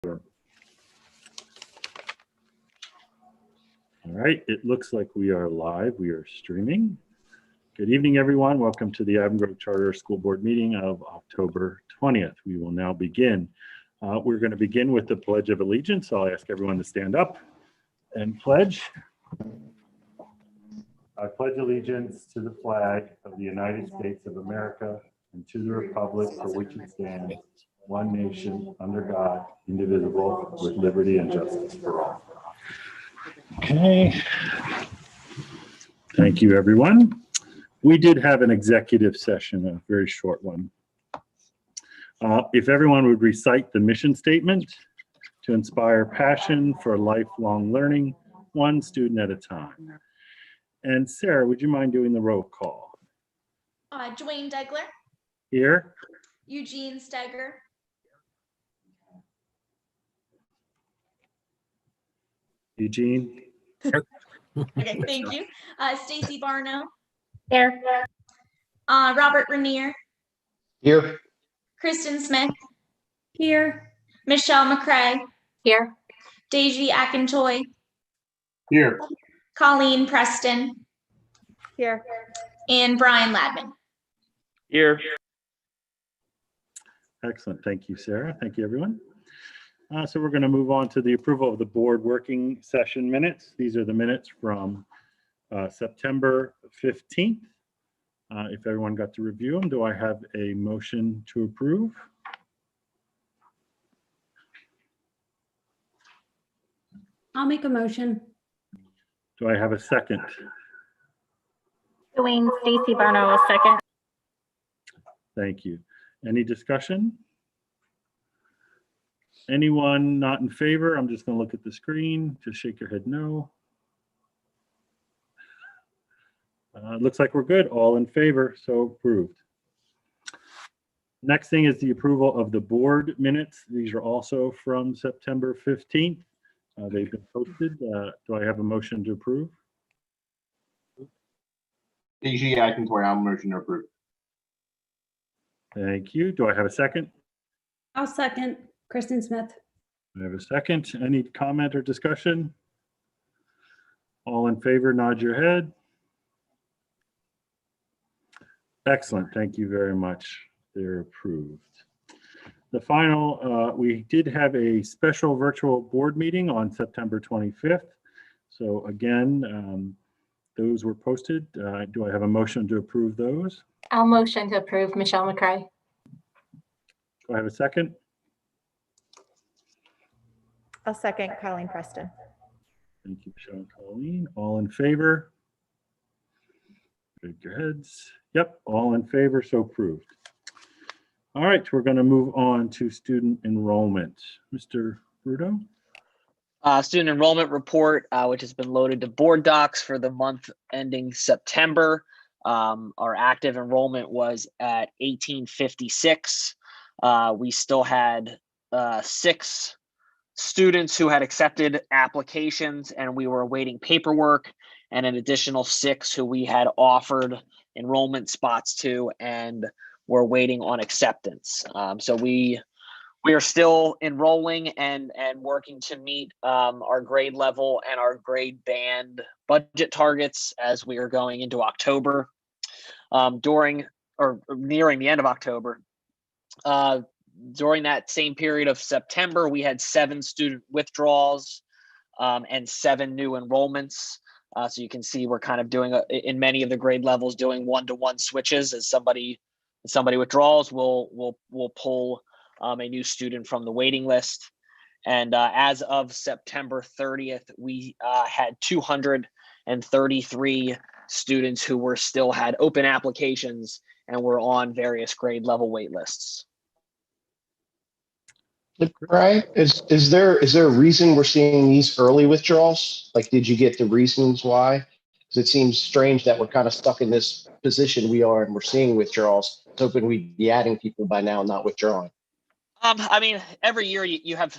All right, it looks like we are live. We are streaming. Good evening, everyone. Welcome to the Avon Grove Charter School Board meeting of October 20th. We will now begin. We're going to begin with the Pledge of Allegiance. I'll ask everyone to stand up and pledge. I pledge allegiance to the flag of the United States of America and to the republic for which it stands, one nation, under God, indivisible, with liberty and justice for all. Okay. Thank you, everyone. We did have an executive session, a very short one. If everyone would recite the mission statement: to inspire passion for lifelong learning, one student at a time. And Sarah, would you mind doing the roll call? Dwayne Degler. Here. Eugene Steger. Eugene. Okay, thank you. Stacy Barno. Here. Robert Rainier. Here. Kristen Smith. Here. Michelle McCrae. Here. Deji Akintoy. Here. Colleen Preston. Here. And Brian Ladman. Here. Excellent. Thank you, Sarah. Thank you, everyone. So we're going to move on to the approval of the board working session minutes. These are the minutes from September 15th. If everyone got to review them, do I have a motion to approve? I'll make a motion. Do I have a second? Dwayne Stacy Barno, a second. Thank you. Any discussion? Anyone not in favor? I'm just going to look at the screen. Just shake your head no. Looks like we're good. All in favor, so approved. Next thing is the approval of the board minutes. These are also from September 15th. They've been posted. Do I have a motion to approve? AGCS, I'll motion to approve. Thank you. Do I have a second? I'll second. Kristen Smith. I have a second. Any comment or discussion? All in favor, nod your head. Excellent. Thank you very much. They're approved. The final, we did have a special virtual board meeting on September 25th. So again, those were posted. Do I have a motion to approve those? I'll motion to approve. Michelle McCrae. Do I have a second? I'll second. Colleen Preston. Thank you, Michelle and Colleen. All in favor? Shake your heads. Yep, all in favor, so approved. All right, we're going to move on to student enrollment. Mr. Rudo? Student enrollment report, which has been loaded to board docs for the month ending September. Our active enrollment was at 1856. We still had 6 students who had accepted applications, and we were awaiting paperwork, and an additional 6 who we had offered enrollment spots to and were waiting on acceptance. So we are still enrolling and working to meet our grade level and our grade band budget targets as we are going into October. During or nearing the end of October, during that same period of September, we had 7 student withdrawals and 7 new enrollments. So you can see we're kind of doing in many of the grade levels doing one-to-one switches. As somebody withdraws, we'll pull a new student from the waiting list. And as of September 30th, we had 233 students who were still had open applications and were on various grade level wait lists. Right. Is there a reason we're seeing these early withdrawals? Like, did you get the reasons why? Because it seems strange that we're kind of stuck in this position we are and we're seeing withdrawals. I was hoping we'd be adding people by now, not withdrawing. I mean, every year you have,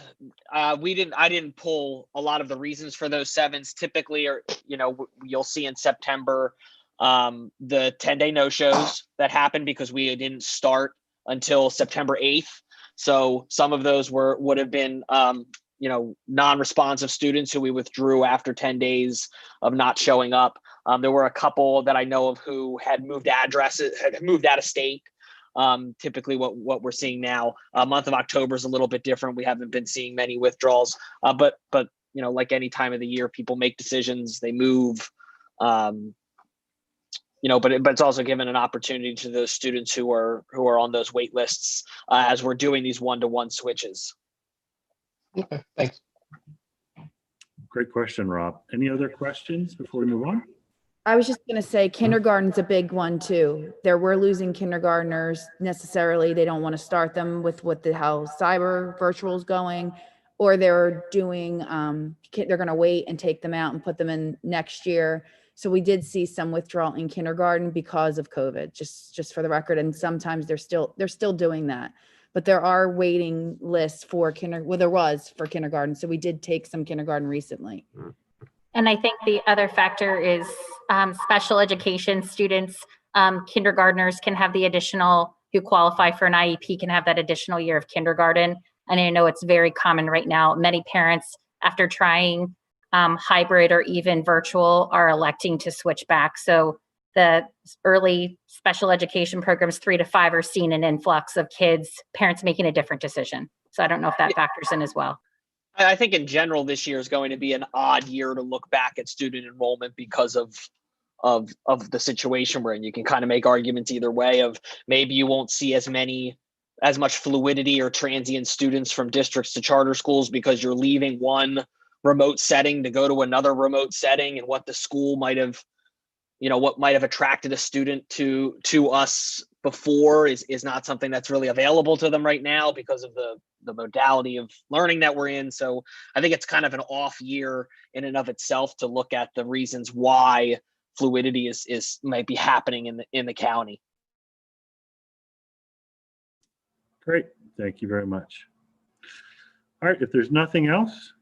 I didn't pull a lot of the reasons for those 7s. Typically, or, you'll see in September, the 10-day no-shows that happened because we didn't start until September 8th. So some of those would have been, non-responsive students who we withdrew after 10 days of not showing up. There were a couple that I know of who had moved addresses, had moved out of state. Typically what we're seeing now, month of October is a little bit different. We haven't been seeing many withdrawals, but like any time of the year, people make decisions, they move, but it's also given an opportunity to those students who are on those wait lists as we're doing these one-to-one switches. Okay, thanks. Great question, Rob. Any other questions before we move on? I was just going to say kindergarten's a big one too. We're losing kindergartners necessarily. They don't want to start them with how cyber virtual is going, or they're doing, they're going to wait and take them out and put them in next year. So we did see some withdrawal in kindergarten because of COVID, just for the record. And sometimes they're still doing that, but there are waiting lists for there was for kindergarten. So we did take some kindergarten recently. And I think the other factor is special education students, kindergartners can have the additional, who qualify for an IEP can have that additional year of kindergarten. And I know it's very common right now. Many parents, after trying hybrid or even virtual, are electing to switch back. So the early special education programs 3 to 5 are seeing an influx of kids, parents making a different decision. So I don't know if that factors in as well. I think in general, this year is going to be an odd year to look back at student enrollment because of the situation we're in. You can kind of make arguments either way of maybe you won't see as much fluidity or transient students from districts to charter schools because you're leaving one remote setting to go to another remote setting, and what the school might have attracted a student to us before is not something that's really available to them right now because of the modality of learning that we're in. So I think it's kind of an off year in and of itself to look at the reasons why fluidity might be happening in the county. Great, thank you very much. All right, if there's nothing else,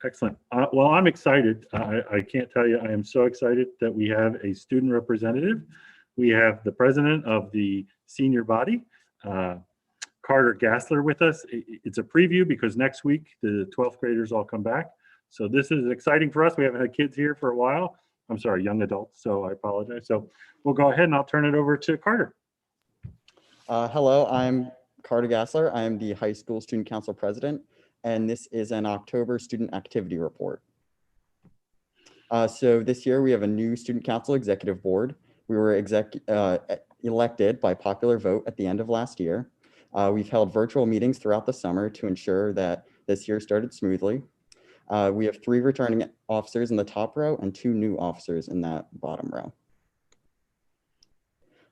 excellent. Well, I'm excited. I can't tell you, I am so excited that we have a student representative. We have the president of the senior body, Carter Gassler, with us. It's a preview because next week the 12th graders all come back. So this is exciting for us. We haven't had kids here for a while. I'm sorry, young adults, so I apologize. So we'll go ahead and I'll turn it over to Carter. Hello, I'm Carter Gassler. I am the high school student council president, and this is an October student activity report. So this year we have a new student council executive board. We were elected by popular vote at the end of last year. We've held virtual meetings throughout the summer to ensure that this year started smoothly. We have 3 returning officers in the top row and 2 new officers in that bottom row.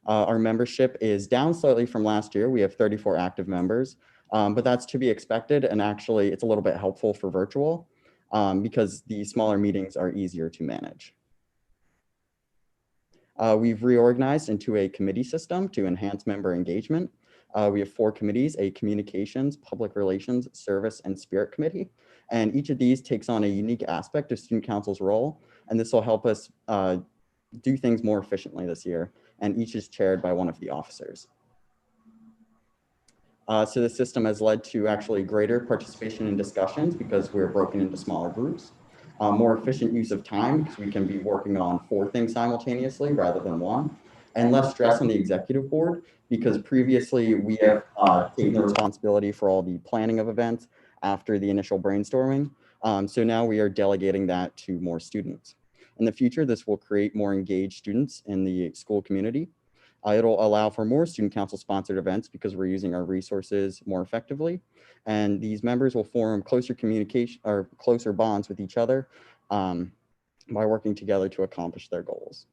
Our membership is down slightly from last year. We have 34 active members, but that's to be expected. And actually it's a little bit helpful for virtual because the smaller meetings are easier to manage. We've reorganized into a committee system to enhance member engagement. We have 4 committees: a communications, public relations, service, and spirit committee. And each of these takes on a unique aspect of student council's role. And this will help us do things more efficiently this year. And each is chaired by one of the officers. So the system has led to actually greater participation in discussions because we're broken into smaller groups. More efficient use of time because we can be working on 4 things simultaneously rather than 1, and less stress on the executive board because previously we have taken the responsibility for all the planning of events after the initial brainstorming. So now we are delegating that to more students. In the future, this will create more engaged students in the school community. It'll allow for more student council sponsored events because we're using our resources more effectively. And these members will form closer communication or closer bonds with each other by working together to accomplish their goals.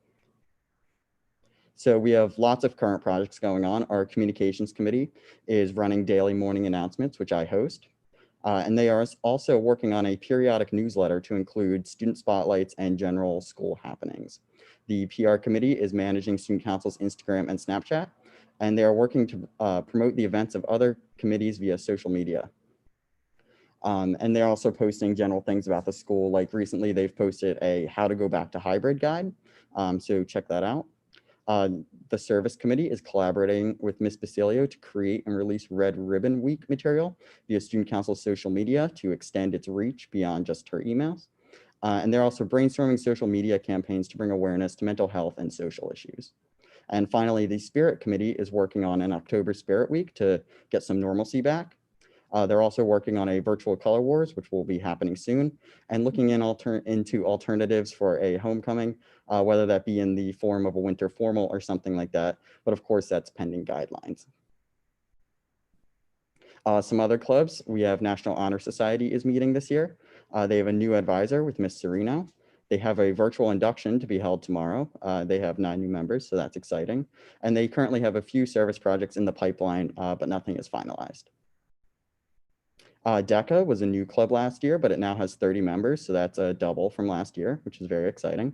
So we have lots of current projects going on. Our communications committee is running daily morning announcements, which I host. And they are also working on a periodic newsletter to include student spotlights and general school happenings. The PR committee is managing student council's Instagram and Snapchat, and they are working to promote the events of other committees via social media. And they're also posting general things about the school. Like recently, they've posted a how to go back to hybrid guide. So check that out. The service committee is collaborating with Ms. Basilio to create and release Red Ribbon Week material via Student Council's social media to extend its reach beyond just her emails. And they're also brainstorming social media campaigns to bring awareness to mental health and social issues. And finally, the Spirit Committee is working on an October Spirit Week to get some normalcy back. They're also working on a virtual color wars, which will be happening soon, and looking into alternatives for a homecoming, whether that be in the form of a winter formal or something like that. But of course, that's pending guidelines. Some other clubs, we have National Honor Society is meeting this year. They have a new advisor with Miss Serino. They have a virtual induction to be held tomorrow. They have 9 new members, so that's exciting. And they currently have a few service projects in the pipeline, but nothing is finalized. DECA was a new club last year, but it now has 30 members, so that's a double from last year, which is very exciting.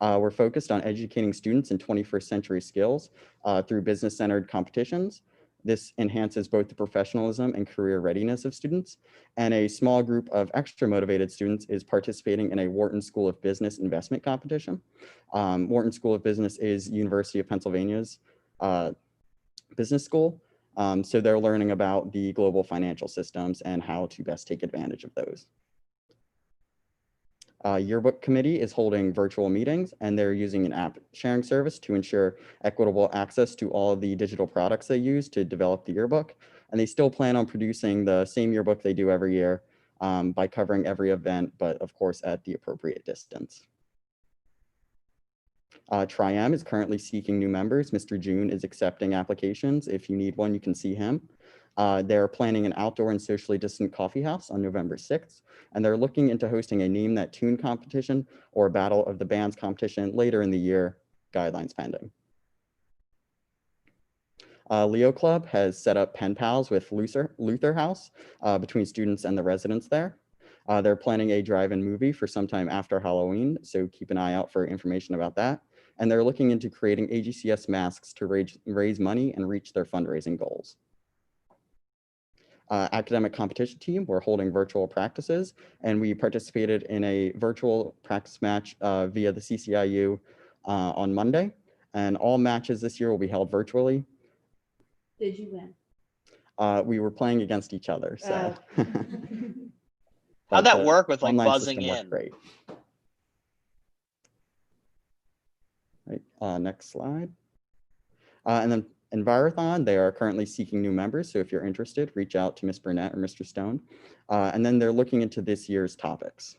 We're focused on educating students in 21st century skills through business-centered competitions. This enhances both the professionalism and career readiness of students, and a small group of extra motivated students is participating in a Wharton School of Business investment competition. Wharton School of Business is University of Pennsylvania's business school. So they're learning about the global financial systems and how to best take advantage of those. Yearbook Committee is holding virtual meetings, and they're using an app sharing service to ensure equitable access to all of the digital products they use to develop the yearbook. And they still plan on producing the same yearbook they do every year by covering every event, but of course at the appropriate distance. Tri-M is currently seeking new members. Mr. June is accepting applications. If you need one, you can see him. They're planning an outdoor and socially distant coffee house on November 6th, and they're looking into hosting a Name That Tune competition or a Battle of the Bands competition later in the year, guidelines pending. Leo Club has set up pen pals with Luther House between students and the residents there. They're planning a drive-in movie for sometime after Halloween, so keep an eye out for information about that. And they're looking into creating AGCS masks to raise money and reach their fundraising goals. Academic competition team, we're holding virtual practices, and we participated in a virtual practice match via the CCIU on Monday. And all matches this year will be held virtually. Did you win? We were playing against each other, so. How'd that work with like online buzzing system worked in? Great. Right, next slide. And then Envirothon, they are currently seeking new members. So if you're interested, reach out to Ms. Burnett or Mr. Stone. And then they're looking into this year's topics.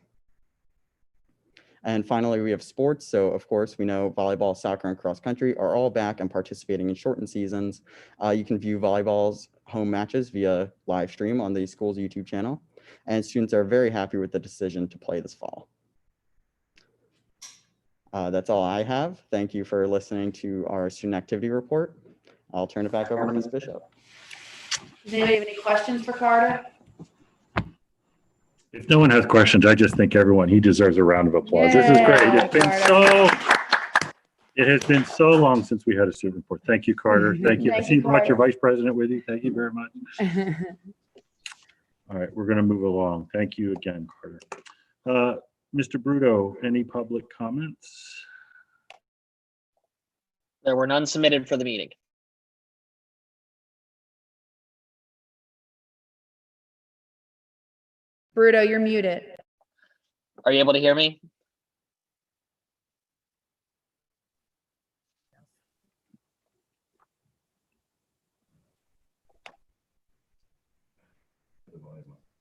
And finally, we have sports. So of course, we know volleyball, soccer, and cross country are all back and participating in shortened seasons. You can view volleyball's home matches via live stream on the school's YouTube channel. And students are very happy with the decision to play this fall. That's all I have. Thank you for listening to our student activity report. I'll turn it back over to Ms. Bishop. Does anybody have any questions for Carter? If no one has questions, I just think he deserves a round of applause. This is great. It has been so long since we had a student report. Thank you, Carter. Thank you. I see you brought your vice president with you. Thank you very much. All right, we're going to move along. Thank you again, Carter. Mr. Bruto, any public comments? There were none submitted for the meeting. Bruto, you're muted. Are you able to hear me?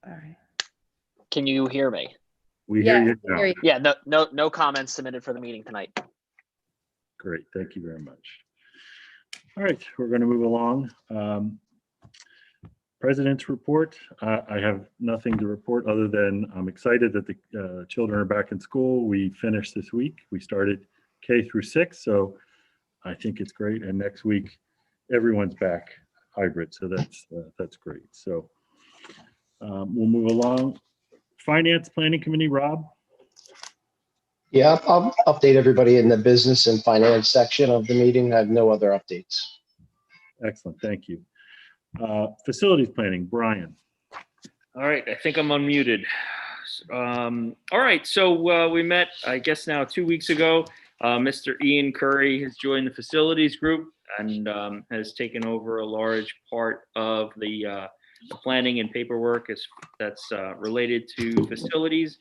All right. Can you hear me? We hear you now. Hear you. Yeah, no comments submitted for the meeting tonight. Great, thank you very much. All right, we're going to move along. President's report. I have nothing to report other than I'm excited that the children are back in school. We finished this week. We started K through 6, so I think it's great. And next week, everyone's back hybrid, so that's great. So we'll move along. Finance Planning Committee, Rob? Yeah, I'll update everybody in the business and finance section of the meeting. I have no other updates. Excellent, thank you. Facilities Planning, Brian. All right, I think I'm unmuted. All right, so we met, I guess now 2 weeks ago. Mr. Ian Curry has joined the facilities group and has taken over a large part of the planning and paperwork that's related to facilities.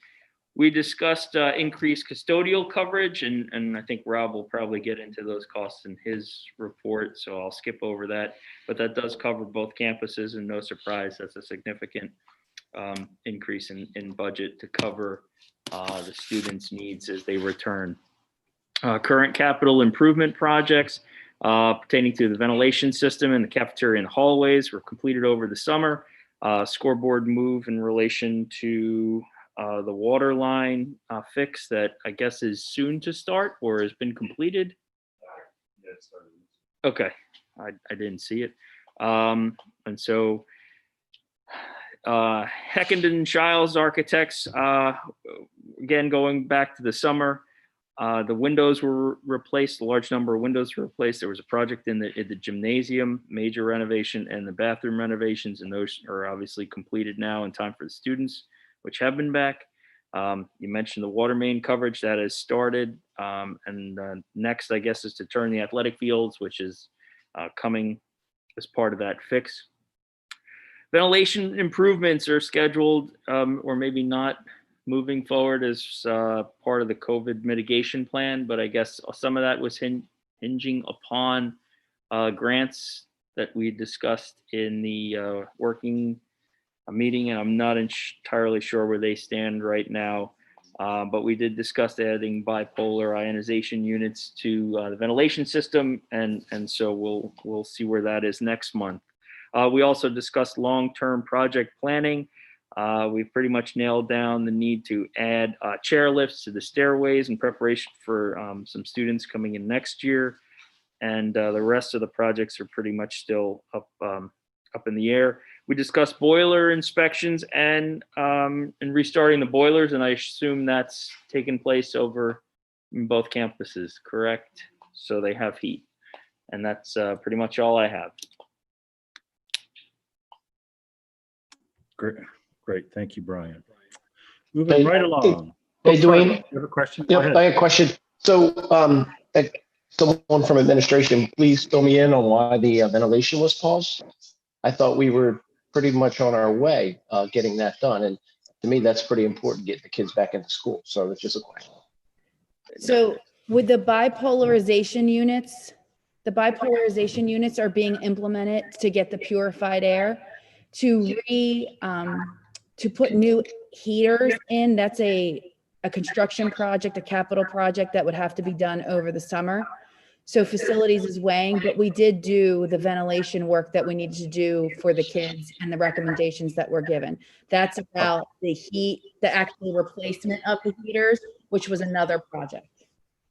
We discussed increased custodial coverage, and I think Rob will probably get into those costs in his report, so I'll skip over that. But that does cover both campuses, and no surprise, that's a significant increase in budget to cover the students' needs as they return. Current capital improvement projects pertaining to the ventilation system in the cafeteria and hallways were completed over the summer. Scoreboard move in relation to the water line fix that I guess is soon to start or has been completed. Okay, I didn't see it. And so Heckenden Shiles Architects, again, going back to the summer, the windows were replaced, a large number of windows were replaced. There was a project in the gymnasium, major renovation, and the bathroom renovations, and those are obviously completed now in time for the students, which have been back. You mentioned the water main coverage that has started. And next, I guess, is to turn the athletic fields, which is coming as part of that fix. Ventilation improvements are scheduled or maybe not moving forward as part of the COVID mitigation plan, but I guess some of that was hinging upon grants that we discussed in the working meeting, and I'm not entirely sure where they stand right now. But we did discuss adding bipolar ionization units to the ventilation system, and so we'll see where that is next month. We also discussed long-term project planning. We've pretty much nailed down the need to add chair lifts to the stairways in preparation for some students coming in next year. And the rest of the projects are pretty much still up in the air. We discussed boiler inspections and restarting the boilers, and I assume that's taken place over in both campuses, correct? So they have heat, and that's pretty much all I have. Great. Thank you, Brian. Moving right along. Hey, sorry, Dwayne. you have a question? Go Yep, ahead. I have a question. So, someone from administration, please fill me in on why the ventilation was paused. I thought we were pretty much on our way getting that done, and to me, that's pretty important, getting the kids back into school. So that's just a question. So with the bipolarization units are being implemented to get the purified air to put new heaters in. That's a construction project, a capital project that would have to be done over the summer. So facilities is weighing, but we did do the ventilation work that we needed to do for the kids and the recommendations that were given. That's about the heat, the actual replacement of the heaters, which was another project.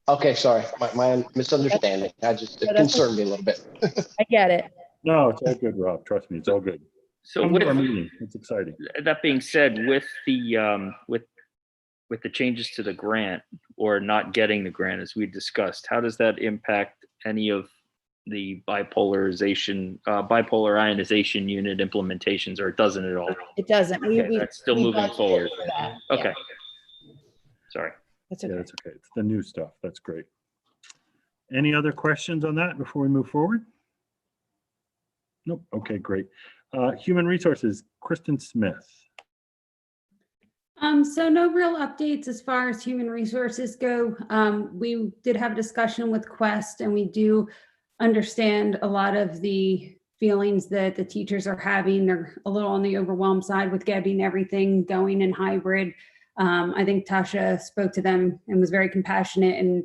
Okay, sorry, my misunderstanding. It concerned me a little bit. I get it. No, it's all good, Rob. Trust me, it's all good. So Come to our meeting. It's exciting. that being said, with the changes to the grant or not getting the grant, as we discussed, how does that impact any of the bipolar ionization unit implementations, or it doesn't at all? It doesn't. That's still moving budgeted forward. for that. Okay. Yeah, Sorry. that's Yeah, okay. that's okay. It's the new stuff. That's great. Any other questions on that before we move forward? Nope. Okay, great. Human Resources, Kristen Smith. So no real updates as far as human resources go. We did have a discussion with Quest, and we do understand a lot of the feelings that the teachers are having. They're a little on the overwhelmed side with getting everything going in hybrid. I think Tasha spoke to them and was very compassionate, and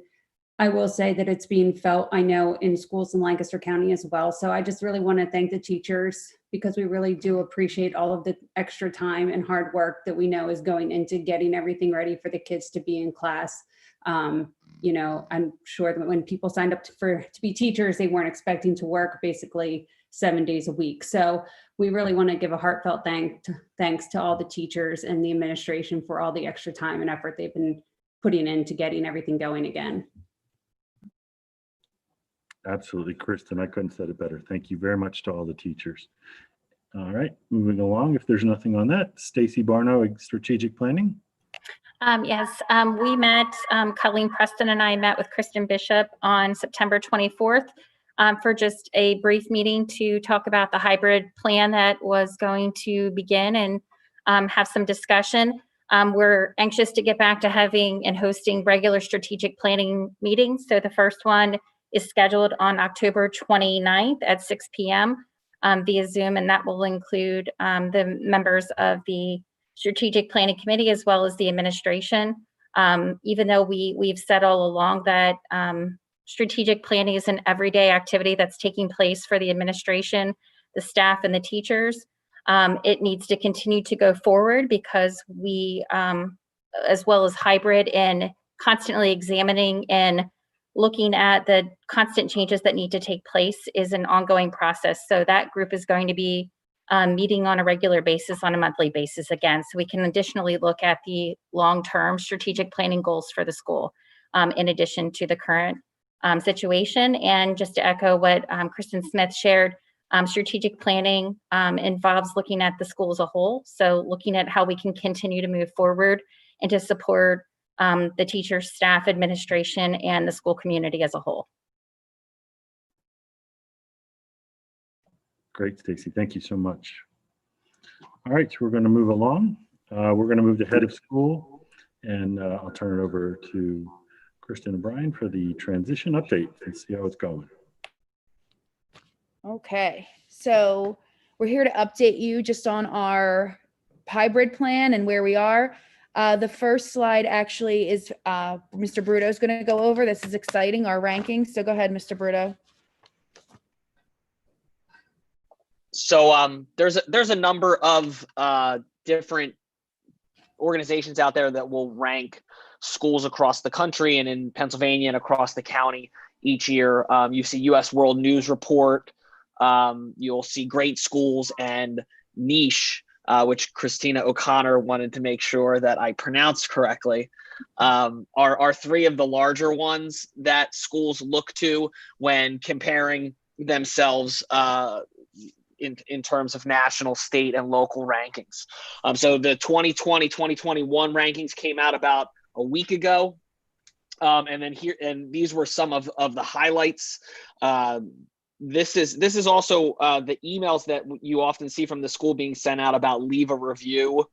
I will say that it's being felt, I know, in schools in Lancaster County as well. So I just really want to thank the teachers, because we really do appreciate all of the extra time and hard work that we know is going into getting everything ready for the kids to be in class. You know, I'm sure that when people signed up to be teachers, they weren't expecting to work basically 7 days a week. So we really want to give a heartfelt thanks to all the teachers and the administration for all the extra time and effort they've been putting into getting everything going again. Absolutely, Kristen. I couldn't have said it better. Thank you very much to all the teachers. All right, moving along. If there's nothing on that, Stacy Barno, Strategic Planning. Yes, we met, Colleen Preston and I met with Kristen Bishop on September 24th for just a brief meeting to talk about the hybrid plan that was going to begin and have some discussion. We're anxious to get back to having and hosting regular strategic planning meetings. So the first one is scheduled on October 29th at 6 p.m. Via Zoom, and that will include the members of the Strategic Planning Committee as well as the administration. Even though we've said all along that strategic planning is an everyday activity that's taking place for the administration, the staff, and the teachers, it needs to continue to go forward because we, as well as hybrid and constantly examining and looking at the constant changes that need to take place is an ongoing process. So that group is going to be meeting on a regular basis, on a monthly basis again, so we can additionally look at the long-term strategic planning goals for the school in addition to the current situation. And just to echo what Kristen Smith shared, strategic planning involves looking at the school as a whole. So looking at how we can continue to move forward and to support the teachers, staff, administration, and the school community as a whole. Great, Stacy. Thank you so much. All right, so we're going to move along. We're going to move to head of school, and I'll turn it over to Kristen and Brian for the transition update and see how it's going. Okay, so we're here to update you just on our hybrid plan and where we are. The first slide actually is Mr. Bruto is going to go over. This is exciting, our rankings. So go ahead, Mr. Bruto. So there's a number of different organizations out there that will rank schools across the country and in Pennsylvania and across the county each year. You see U.S. World News Report. You'll see Great Schools and Niche, which Christina O'Connor wanted to make sure that I pronounced correctly, are three of the larger ones that schools look to when comparing themselves in terms of national, state, and local rankings. So the 2020, 2021 rankings came out about a week ago. And these were some of the highlights. This is also the emails that you often see from the school being sent out about leave a review.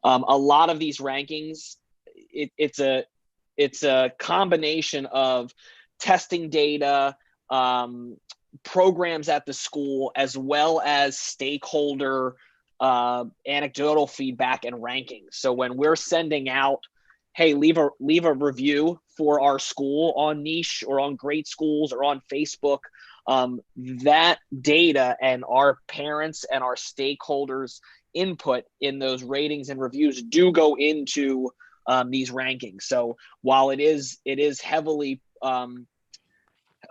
A lot of these rankings, it's a combination of testing data, programs at the school, as well as stakeholder anecdotal feedback and rankings. So when we're sending out, hey, leave a review for our school on Niche or on Great Schools or on Facebook, that data and our parents and our stakeholders' input in those ratings and reviews do go into these rankings. So while it is heavily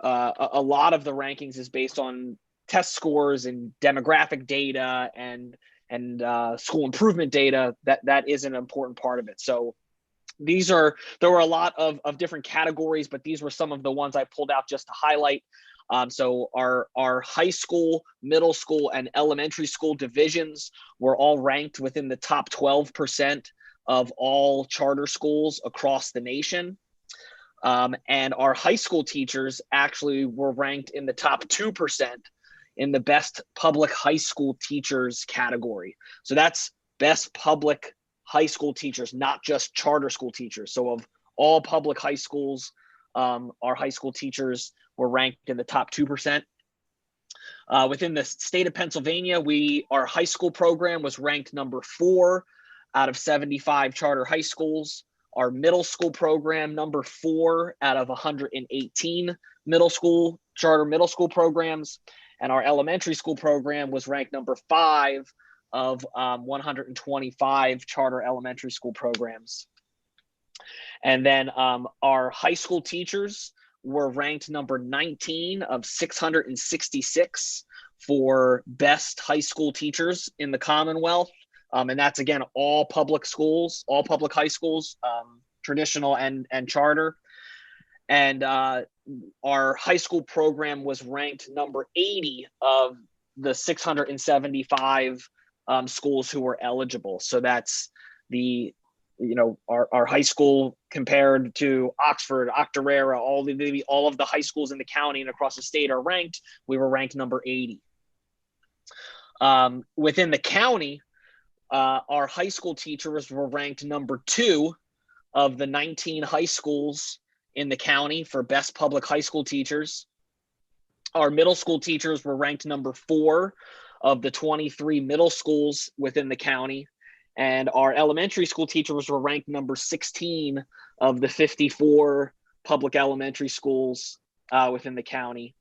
a lot of the rankings is based on test scores and demographic data and school improvement data, that is an important part of it. So there were a lot of different categories, but these were some of the ones I pulled out just to highlight. So our high school, middle school, and elementary school divisions were all ranked within the top 12% of all charter schools across the nation. And our high school teachers actually were ranked in the top 2% in the best public high school teachers category. So that's best public high school teachers, not just charter school teachers. So of all public high schools, our high school teachers were ranked in the top 2%. Within the state of Pennsylvania, our high school program was ranked number 4 out of 75 charter high schools. Our middle school program, number 4 out of 118 charter middle school programs. And our elementary school program was ranked number 5 of 125 charter elementary school programs. And then our high school teachers were ranked number 19 of 666 for best high school teachers in the Commonwealth. And that's, again, all public schools, all public high schools, traditional and charter. And our high school program was ranked number 80 of the 675 schools who were eligible. So that's the our high school compared to Oxford, Octorara, all of the high schools in the county and across the state are ranked. We were ranked number 80. Within the county, our high school teachers were ranked number 2 of the 19 high schools in the county for best public high school teachers. Our middle school teachers were ranked number 4 of the 23 middle schools within the county. And our elementary school teachers were ranked number 16 of the 54 public elementary schools within the county.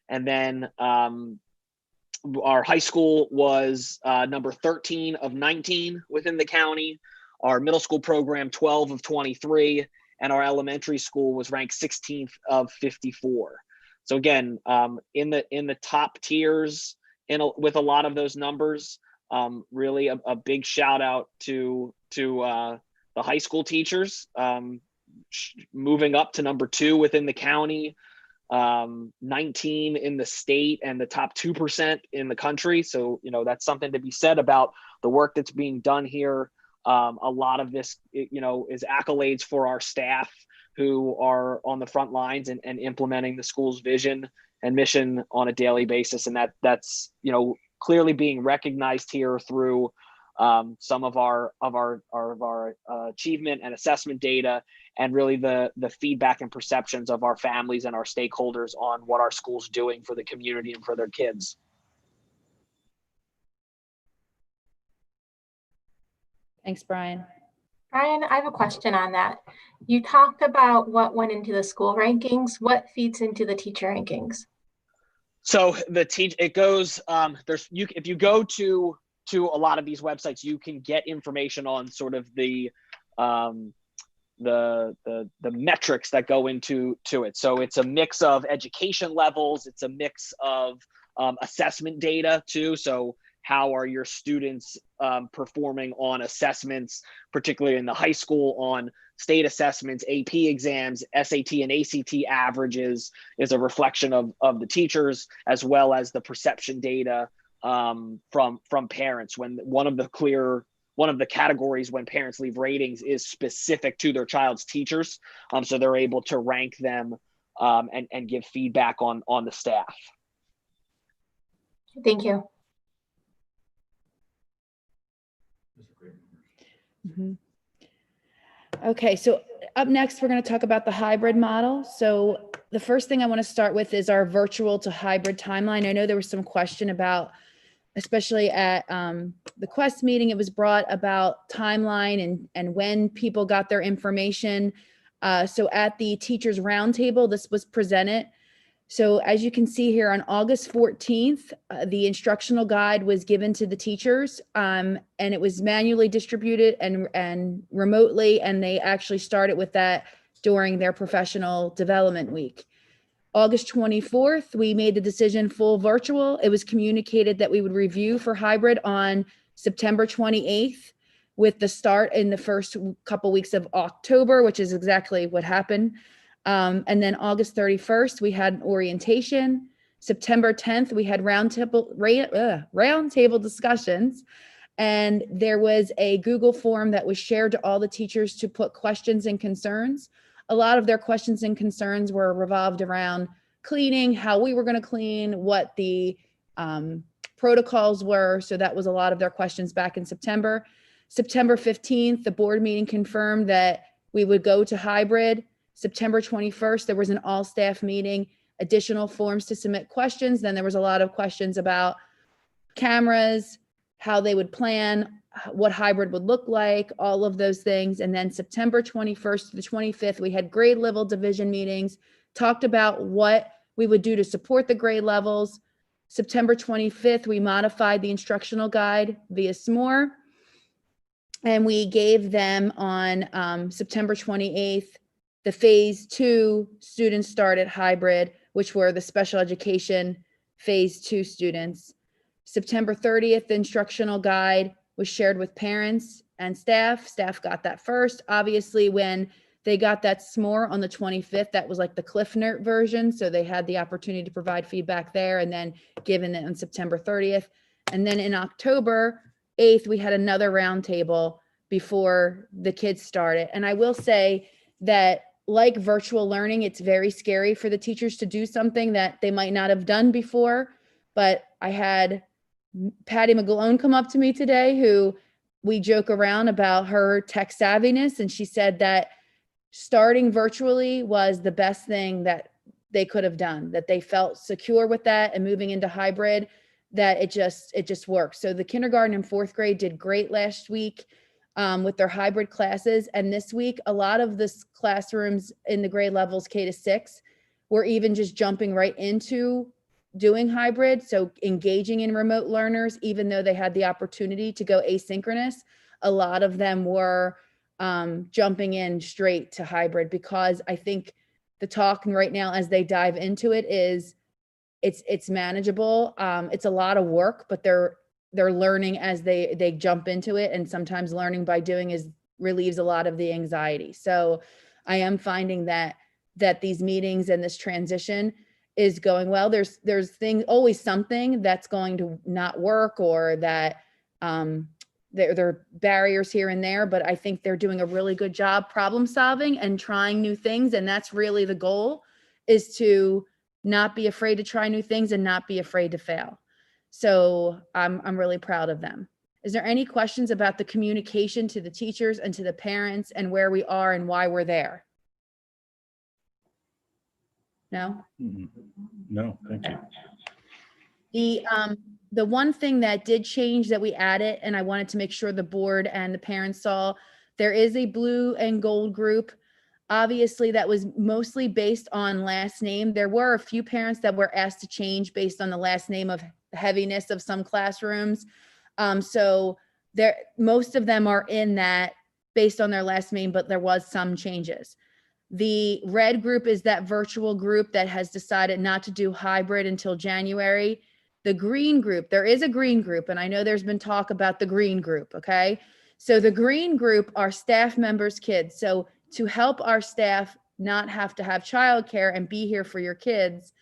And then our high school was number 13 of 19 within the county. Our middle school program, 12 of 23. And our elementary school was ranked 16th of 54. So again, in the top tiers, with a lot of those numbers, really a big shout out to the high school teachers, moving up to number 2 within the county, 19 in the state, and the top 2% in the country. So that's something to be said about the work that's being done here. A lot of this, is accolades for our staff who are on the front lines and implementing the school's vision and mission on a daily basis. And that's clearly being recognized here through some of our achievement and assessment data, and really the feedback and perceptions of our families and our stakeholders on what our school's doing for the community and for their kids. Thanks, Brian. Brian, I have a question on that. You talked about what went into the school rankings. What feeds into the teacher rankings? So it goes, if you go to a lot of these websites, you can get information on sort of the metrics that go into it. So it's a mix of education levels. It's a mix of assessment data too. So how are your students performing on assessments, particularly in the high school, on state assessments, AP exams, SAT and ACT averages is a reflection of the teachers, as well as the perception data from parents. When one of the categories when parents leave ratings is specific to their child's teachers. So they're able to rank them and give feedback on the staff. Thank you. Mm-hmm. Okay, so up next, we're going to talk about the hybrid model. So the first thing I want to start with is our virtual to hybrid timeline. I know there was some question about, especially at the Quest meeting, it was brought about timeline and when people got their information. So at the teachers roundtable, this was presented. So as you can see here, on August 14th, the instructional guide was given to the teachers, and it was manually distributed and remotely, and they actually started with that during their professional development week. August 24th, we made the decision full virtual. It was communicated that we would review for hybrid on September 28th, with the start in the first couple weeks of October, which is exactly what happened. And then August 31st, we had an orientation. September 10th, we had roundtable discussions. And there was a Google form that was shared to all the teachers to put questions and concerns. A lot of their questions and concerns were revolved around cleaning, how we were going to clean, what the protocols were. So that was a lot of their questions back in September. September 15th, the board meeting confirmed that we would go to hybrid. September 21st, there was an all staff meeting, additional forms to submit questions. Then there was a lot of questions about cameras, how they would plan, what hybrid would look like, all of those things. And then September 21st to the 25th, we had grade level division meetings, talked about what we would do to support the grade levels. September 25th, we modified the instructional guide via SMORE. And we gave them on September 28th, the phase 2 students started hybrid, which were the special education phase 2 students. September 30th, the instructional guide was shared with parents and staff. Staff got that first. Obviously, when they got that SMORE on the 25th, that was like the Cliff Note version. So they had the opportunity to provide feedback there, and then given it on September 30th. And then in October 8th, we had another roundtable before the kids started. And I will say that, like virtual learning, it's very scary for the teachers to do something that they might not have done before. But I had Patty McGlone come up to me today, who we joke around about her tech savviness. And she said that starting virtually was the best thing that they could have done, that they felt secure with that, and moving into hybrid, that it just works. So the kindergarten and fourth grade did great last week with their hybrid classes. And this week, a lot of the classrooms in the grade levels K-6 were even just jumping right into doing hybrid. So engaging in remote learners, even though they had the opportunity to go asynchronous, a lot of them were jumping in straight to hybrid, because I think the talk right now as they dive into it is it's manageable. It's a lot of work, but they're learning as they jump into it. And sometimes learning by doing relieves a lot of the anxiety. So I am finding that these meetings and this transition is going well. There's always something that's going to not work, or that there are barriers here and there, but I think they're doing a really good job problem solving and trying new things. And that's really the goal, is to not be afraid to try new things and not be afraid to fail. So I'm really proud of them. Is there any questions about the communication to the teachers and to the parents and where we are and why we're there? No? No, thank you. The one thing that did change that we added, and I wanted to make sure the board and the parents saw, there is a blue and gold group. Obviously, that was mostly based on last name. There were a few parents that were asked to change based on the last name of heaviness of some classrooms. So most of them are in that based on their last name, but there was some changes. The red group is that virtual group that has decided not to do hybrid until January. The green group, there is a green group, and I know there's been talk about the green group, okay? So the green group are staff members' kids. So to help our staff not have to have childcare and be here for your kids,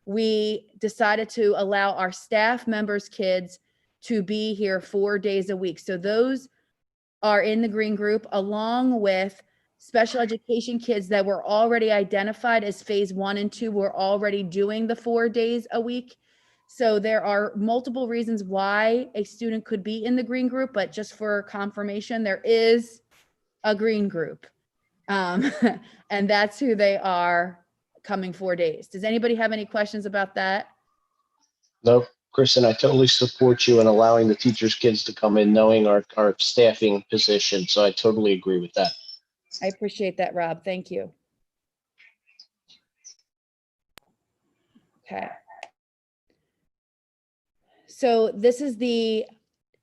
we decided to allow our staff members' kids to be here 4 days a week. So those are in the green group, along with special education kids that were already identified as phase 1 and 2 were already doing the 4 days a week. So there are multiple reasons why a student could be in the green group, but just for confirmation, there is a green group. And that's who they are coming 4 days. Does anybody have any questions about that? No, Kristen, I totally support you in allowing the teachers' kids to come in, knowing our staffing position. So I totally agree with that. I appreciate that, Rob. Thank you. Okay. So this is the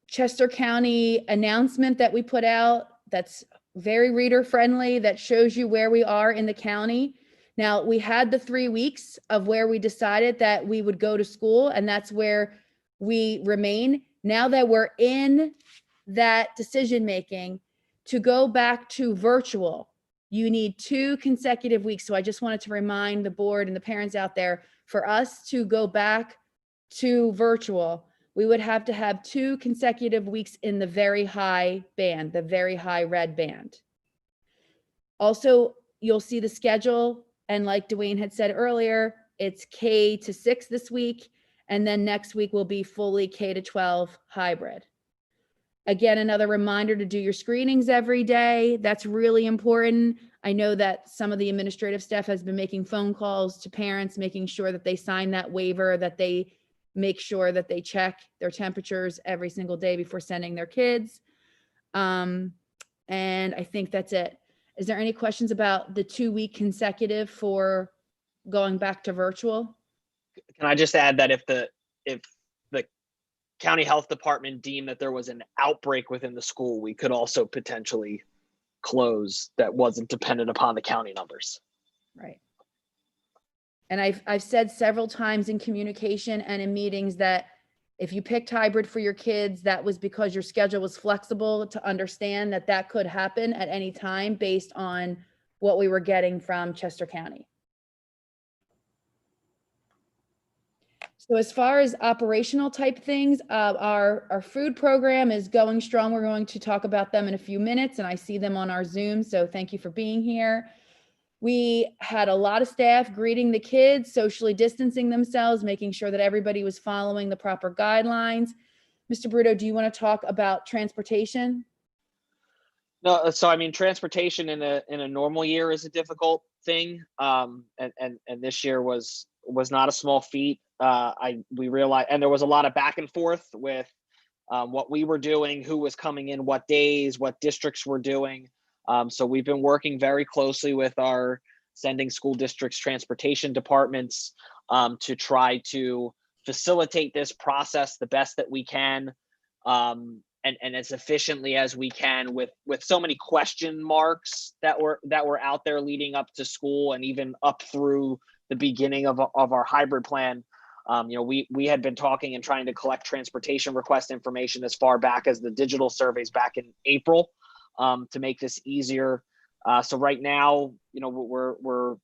Chester County announcement that we put out that's very reader friendly, that shows you where we are in the county. Now, we had the 3 weeks of where we decided that we would go to school, and that's where we remain. Now that we're in that decision making, to go back to virtual, you need 2 consecutive weeks. So I just wanted to remind the board and the parents out there, for us to go back to virtual, we would have to have 2 consecutive weeks in the very high band, the very high red band. Also, you'll see the schedule. And like Dwayne had said earlier, it's K-6 this week. And then next week will be fully K-12 hybrid. Again, another reminder to do your screenings every day. That's really important. I know that some of the administrative staff has been making phone calls to parents, making sure that they sign that waiver, that they make sure that they check their temperatures every single day before sending their kids. And I think that's it. Is there any questions about the 2-week consecutive for going back to virtual? Can I just add that if the county health department deemed that there was an outbreak within the school, we could also potentially close that wasn't dependent upon the county numbers. Right. And I've said several times in communication and in meetings that if you picked hybrid for your kids, that was because your schedule was flexible, to understand that that could happen at any time based on what we were getting from Chester County. So as far as operational type things, our food program is going strong. We're going to talk about them in a few minutes, and I see them on our Zoom, so thank you for being here. We had a lot of staff greeting the kids, socially distancing themselves, making sure that everybody was following the proper guidelines. Mr. Bruto, do you want to talk about transportation? No, so I mean, transportation in a normal year is a difficult thing, and this year was not a small feat. We realized, and there was a lot of back and forth with what we were doing, who was coming in, what days, what districts were doing. So we've been working very closely with our sending school districts transportation departments to try to facilitate this process the best that we can, and as efficiently as we can, with so many question marks that were out there leading up to school and even up through the beginning of our hybrid plan. We had been talking and trying to collect transportation request information as far back as the digital surveys back in April, to make this easier. So right now, we're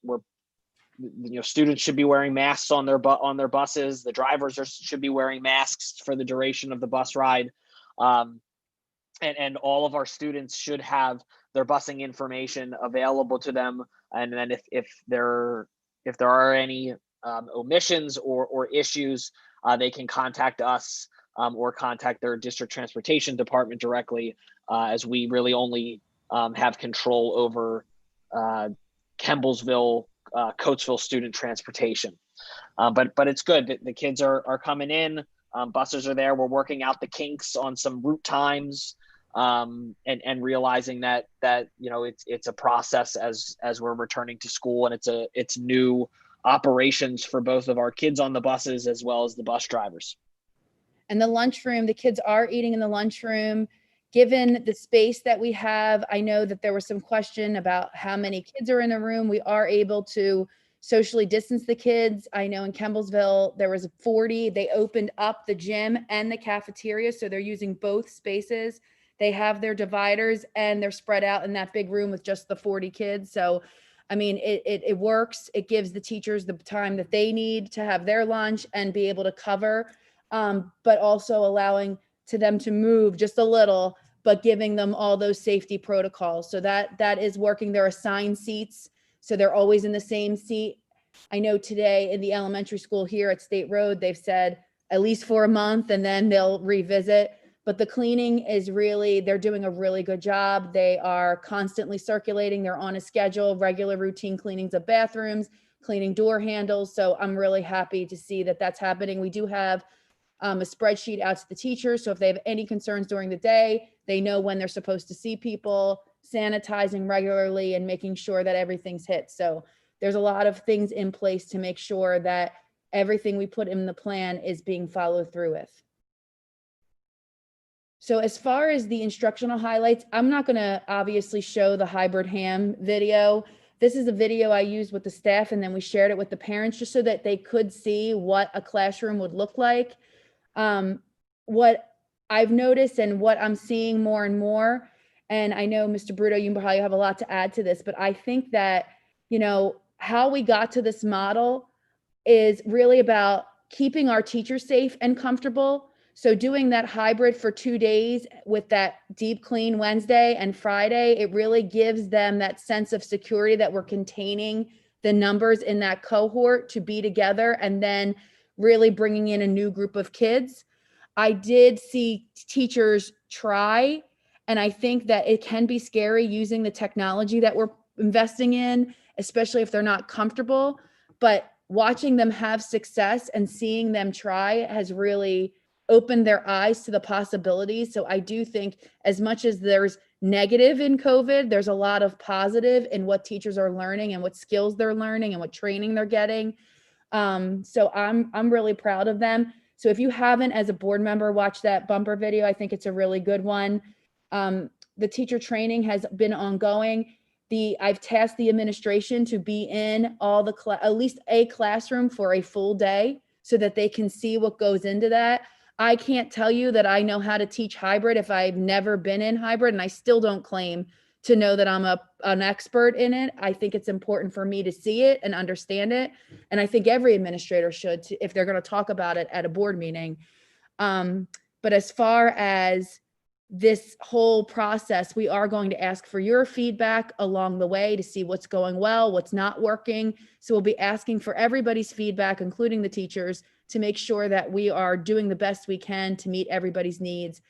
students should be wearing masks on their buses. The drivers should be wearing masks for the duration of the bus ride. And all of our students should have their busing information available to them. And then if there are any omissions or issues, they can contact us or contact their district transportation department directly, as we really only have control over Kemblesville, Coatesville student transportation. But it's good. The kids are coming in. Buses are there. We're working out the kinks on some route times, and realizing that it's a process as we're returning to school, and it's new operations for both of our kids on the buses as well as the bus drivers. And the lunchroom, the kids are eating in the lunchroom. Given the space that we have, I know that there was some question about how many kids are in the room. We are able to socially distance the kids. I know in Kemblesville, there was 40. They opened up the gym and the cafeteria, so they're using both spaces. They have their dividers and they're spread out in that big room with just the 40 kids. So, I mean, it works. It gives the teachers the time that they need to have their lunch and be able to cover, but also allowing to them to move just a little, but giving them all those safety protocols. So that is working. They're assigned seats, so they're always in the same seat. I know today in the elementary school here at State Road, they've said at least for a month and then they'll revisit. But the cleaning is really, they're doing a really good job. They are constantly circulating. They're on a schedule, regular routine cleanings of bathrooms, cleaning door handles. So I'm really happy to see that that's happening. We do have a spreadsheet out to the teachers. So if they have any concerns during the day, they know when they're supposed to see people, sanitizing regularly and making sure that everything's hit. So there's a lot of things in place to make sure that everything we put in the plan is being followed through with. So as far as the instructional highlights, I'm not going to obviously show the hybrid ham video. This is a video I used with the staff, and then we shared it with the parents just so that they could see what a classroom would look like. What I've noticed and what I'm seeing more and more, and I know Mr. Bruto, you probably have a lot to add to this, but I think that, how we got to this model is really about keeping our teachers safe and comfortable. So doing that hybrid for 2 days with that deep clean Wednesday and Friday, it really gives them that sense of security that we're containing the numbers in that cohort to be together, and then really bringing in a new group of kids. I did see teachers try, and I think that it can be scary using the technology that we're investing in, especially if they're not comfortable. But watching them have success and seeing them try has really opened their eyes to the possibilities. So I do think as much as there's negative in COVID, there's a lot of positive in what teachers are learning and what skills they're learning and what training they're getting. So I'm really proud of them. So if you haven't, as a board member, watched that bumper video, I think it's a really good one. The teacher training has been ongoing. I've tasked the administration to be in all the at least a classroom for a full day so that they can see what goes into that. I can't tell you that I know how to teach hybrid if I've never been in hybrid, and I still don't claim to know that I'm an expert in it. I think it's important for me to see it and understand it. And I think every administrator should, if they're going to talk about it at a board meeting. But as far as this whole process, we are going to ask for your feedback along the way to see what's going well, what's not working. So we'll be asking for everybody's feedback, including the teachers, to make sure that we are doing the best we can to meet everybody's needs.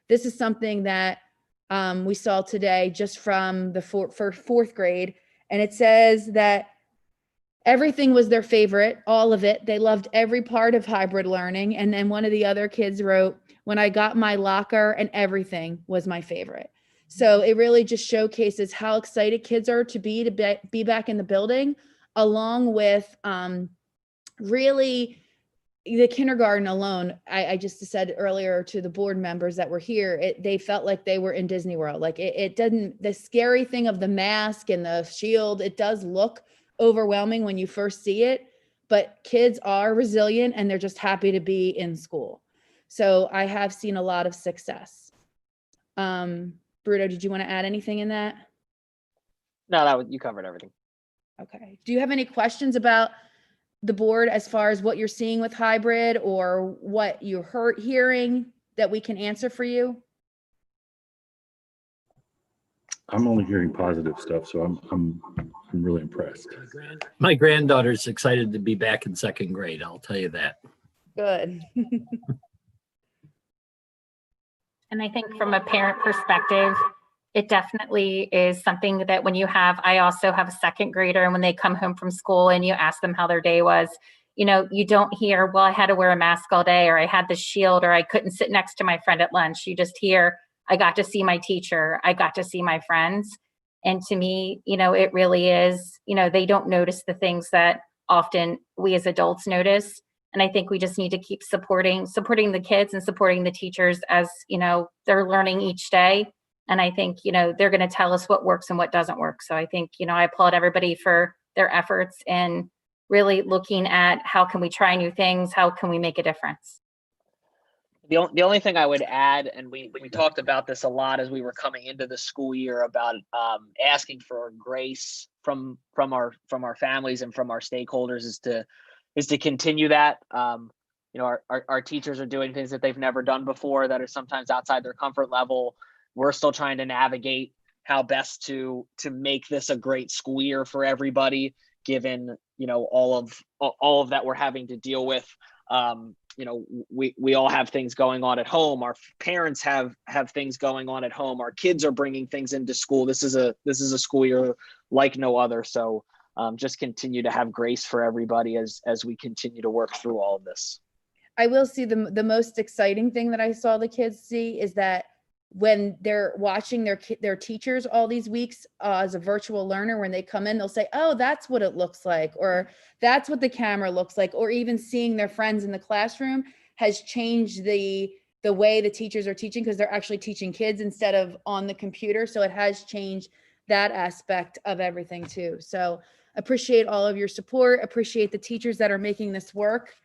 This is something that we saw today just from the fourth grade. And it says that everything was their favorite, all of it. They loved every part of hybrid learning. And then one of the other kids wrote, when I got my locker and everything was my favorite. So it really just showcases how excited kids are to be back in the building, along with really the kindergarten alone. I just said earlier to the board members that were here, they felt like they were in Disney World. Like it didn't, the scary thing of the mask and the shield, it does look overwhelming when you first see it, but kids are resilient and they're just happy to be in school. So I have seen a lot of success. Bruno, did you want to add anything in that? No, you covered everything. Okay. Do you have any questions about the board as far as what you're seeing with hybrid or what you're hearing that we can answer for you? I'm only hearing positive stuff, so I'm really impressed. My granddaughter's excited to be back in second grade. I'll tell you that. Good. And I think from a parent perspective, it definitely is something that when you have, I also have a second grader, and when they come home from school and you ask them how their day was, you know, you don't hear, well, I had to wear a mask all day, or I had the shield, or I couldn't sit next to my friend at lunch. You just hear, I got to see my teacher, I got to see my friends. And to me, you know, it really is, you know, they don't notice the things that often we as adults notice. And I think we just need to keep supporting the kids and supporting the teachers as, you know, they're learning each day. And I think, you know, they're going to tell us what works and what doesn't work. So I think, you know, I applaud everybody for their efforts in really looking at how can we try new things? How can we make a difference? The only thing I would add, and we talked about this a lot as we were coming into the school year, about asking for grace from our families and from our stakeholders, is to continue that. You know, our teachers are doing things that they've never done before that are sometimes outside their comfort level. We're still trying to navigate how best to make this a great school year for everybody, given, you know, all of that we're having to deal with. You know, we all have things going on at home. Our parents have things going on at home. Our kids are bringing things into school. This is a school year like no other. So just continue to have grace for everybody as we continue to work through all of this. I will see the most exciting thing that I saw the kids see is that when they're watching their teachers all these weeks as a virtual learner, when they come in, they'll say, oh, that's what it looks like, or that's what the camera looks like, or even seeing their friends in the classroom has changed the way the teachers are teaching, because they're actually teaching kids instead of on the computer. So it has changed that aspect of everything too. So appreciate all of your support, appreciate the teachers that are making this work.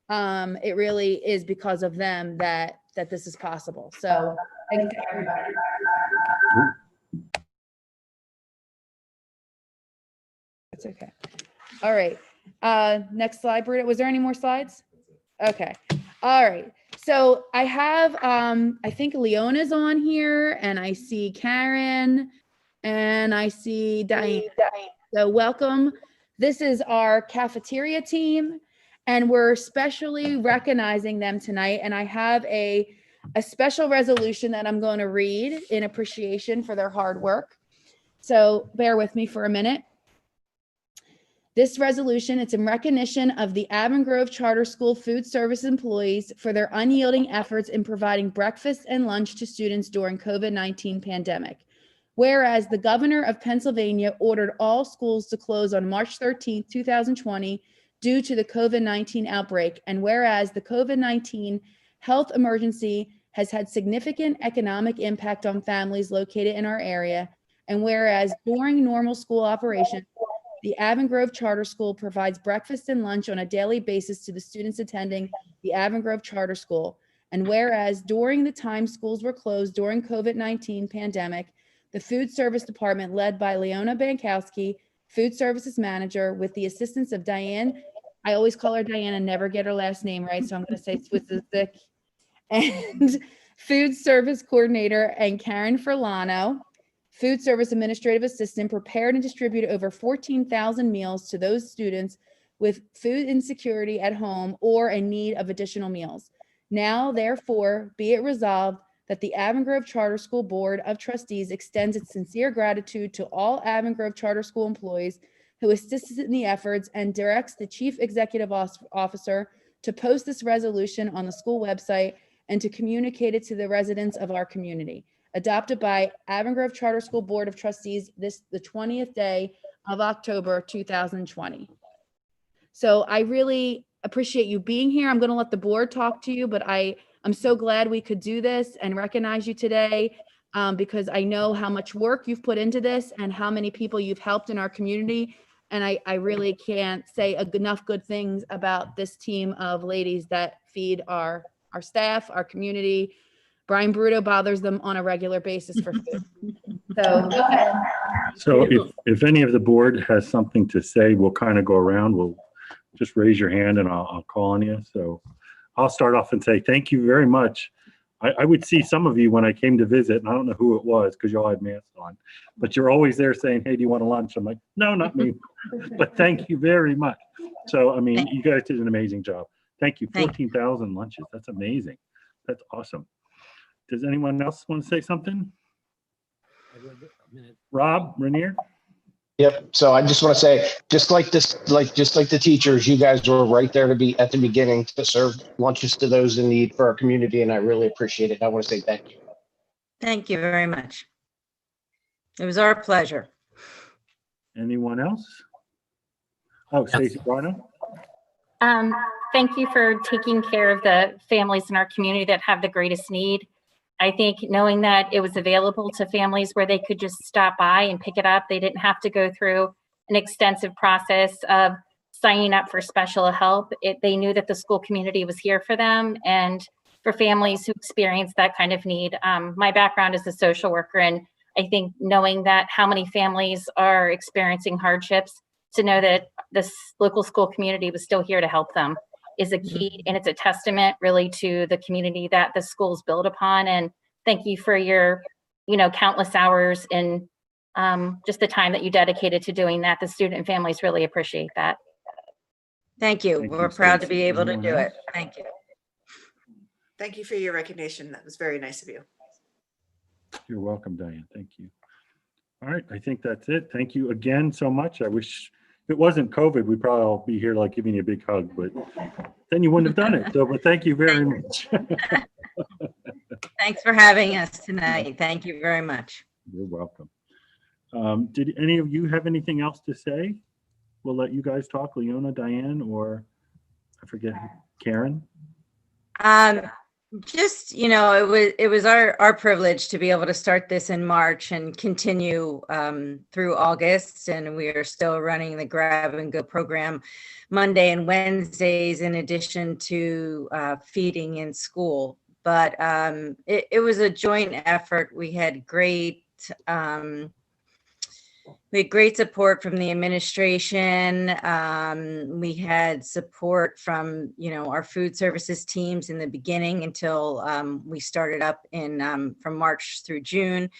It really is because of them that this is possible. So thanks to everybody. That's okay. All right. Next slide, Britta. Was there any more slides? Okay. All right. So I have, I think Leona's on here, and I see Karen, and I see Diane. So welcome. This is our cafeteria team, and we're specially recognizing them tonight. And I have a special resolution that I'm going to read in appreciation for their hard work. So bear with me for a minute. This resolution, it's in recognition of the Avon Grove Charter School food service employees for their unyielding efforts in providing breakfast and lunch to students during COVID-19 pandemic. Whereas the governor of Pennsylvania ordered all schools to close on March 13th, 2020 due to the COVID-19 outbreak. And whereas the COVID-19 health emergency has had significant economic impact on families located in our area. And whereas during normal school operation, the Avon Grove Charter School provides breakfast and lunch on a daily basis to the students attending the Avon Grove Charter School. And whereas during the time schools were closed during COVID-19 pandemic, the food service department led by Leona Bankowski, food services manager, with the assistance of Diane. I always call her Diane and never get her last name right, so I'm going to say Switzik, and food service coordinator, and Karen Furlano, food service administrative assistant, prepared and distributed over 14,000 meals to those students with food insecurity at home or in need of additional meals. Now, therefore, be it resolved that the Avon Grove Charter School Board of Trustees extends its sincere gratitude to all Avon Grove Charter School employees who assisted in the efforts, and directs the Chief Executive Officer to post this resolution on the school website and to communicate it to the residents of our community. Adopted by Avon Grove Charter School Board of Trustees the 20th day of October 2020. So I really appreciate you being here. I'm going to let the board talk to you, but I'm so glad we could do this and recognize you today, because I know how much work you've put into this and how many people you've helped in our community. And I really can't say enough good things about this team of ladies that feed our staff, our community. Brian Bruto bothers them on a regular basis for food. So go ahead. So if any of the board has something to say, we'll kind of go around. We'll just raise your hand and I'll call on you. So I'll start off and say thank you very much. I would see some of you when I came to visit, and I don't know who it was because you all had masks on, but you're always there saying, hey, do you want a lunch? I'm like, no, not me, but thank you very much. So, I mean, you guys did an amazing job. Thank you. 14,000 lunches. That's amazing. That's awesome. Does anyone else want to say something? Rob, Rainier? Yep. So I just want to say, just like the teachers, you guys were right there to be at the beginning to serve lunches to those in need for our community, and I really appreciate it. I want to say thank you. Thank you very much. It was our pleasure. Anyone else? Oh, Stacey Barno? Thank you for taking care of the families in our community that have the greatest need. I think knowing that it was available to families where they could just stop by and pick it up, they didn't have to go through an extensive process of signing up for special help. They knew that the school community was here for them and for families who experience that kind of need. My background is a social worker, and I think knowing that how many families are experiencing hardships, to know that this local school community was still here to help them is a key, and it's a testament really to the community that the schools build upon. And thank you for your, countless hours and just the time that you dedicated to doing that. The student and families really appreciate that. Thank you. We're proud to be able to do it. Thank you. Thank you for your recognition. That was very nice of you. You're welcome, Diane. Thank you. All right, I think that's it. Thank you again so much. I wish if it wasn't COVID, we'd probably all be here like giving you a big hug, but then you wouldn't have done it. So, but thank you very much. Thanks for having us tonight. Thank you very much. You're welcome. Did any of you have anything else to say? We'll let you guys talk, Leona, Diane, or I forget, Karen. Just, it was our privilege to be able to start this in March and continue through August. And we are still running the Grab and Go program Monday and Wednesdays, in addition to feeding in school. But it was a joint effort. We had great support from the administration. We had support from, our food services teams in the beginning until we started up from March through June.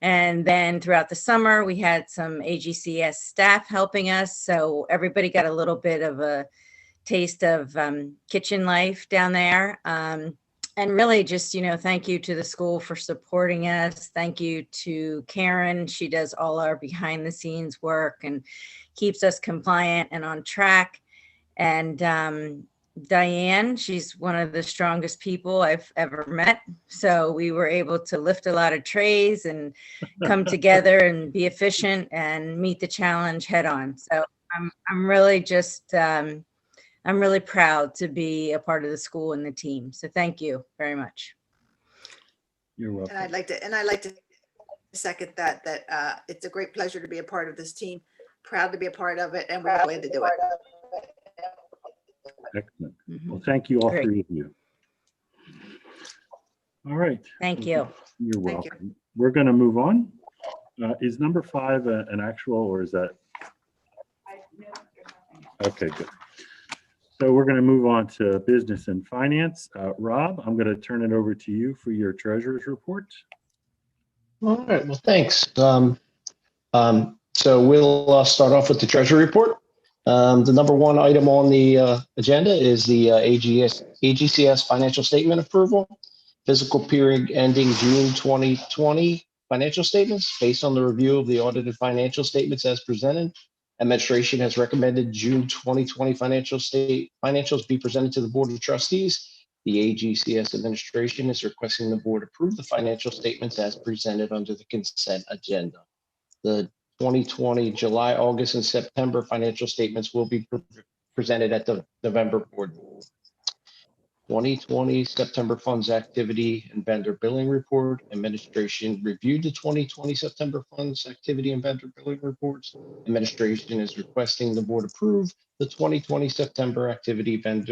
And then throughout the summer, we had some AGCS staff helping us. So everybody got a little bit of a taste of kitchen life down there. And really just, thank you to the school for supporting us. Thank you to Karen. She does all our behind the scenes work and keeps us compliant and on track. And Diane, she's one of the strongest people I've ever met. So we were able to lift a lot of trays and come together and be efficient and meet the challenge head on. So I'm really just, I'm really proud to be a part of the school and the team. So thank you very much. You're welcome. And I'd like to second that it's a great pleasure to be a part of this team. Proud to be a part of it, and we're glad to do it. Excellent. Well, thank you all three of you. All right. Thank you. You're welcome. We're going to move on. Is number 5 an actual, or is that? Okay, good. So we're going to move on to business and finance. Rob, I'm going to turn it over to you for your treasurer's report. All right, well, thanks. So we'll start off with the treasury report. The number one item on the agenda is the AGCS financial statement approval. Fiscal period ending June 2020 financial statements. Based on the review of the audited financial statements as presented, administration has recommended June 2020 financials be presented to the Board of Trustees. The AGCS administration is requesting the board approve the financial statements as presented under the consent agenda. The 2020 July, August, and September financial statements will be presented at the November board meeting. 2020 September funds activity and vendor billing report. Administration reviewed the 2020 September funds activity and vendor billing reports. Administration is requesting the board approve the 2020 September activity and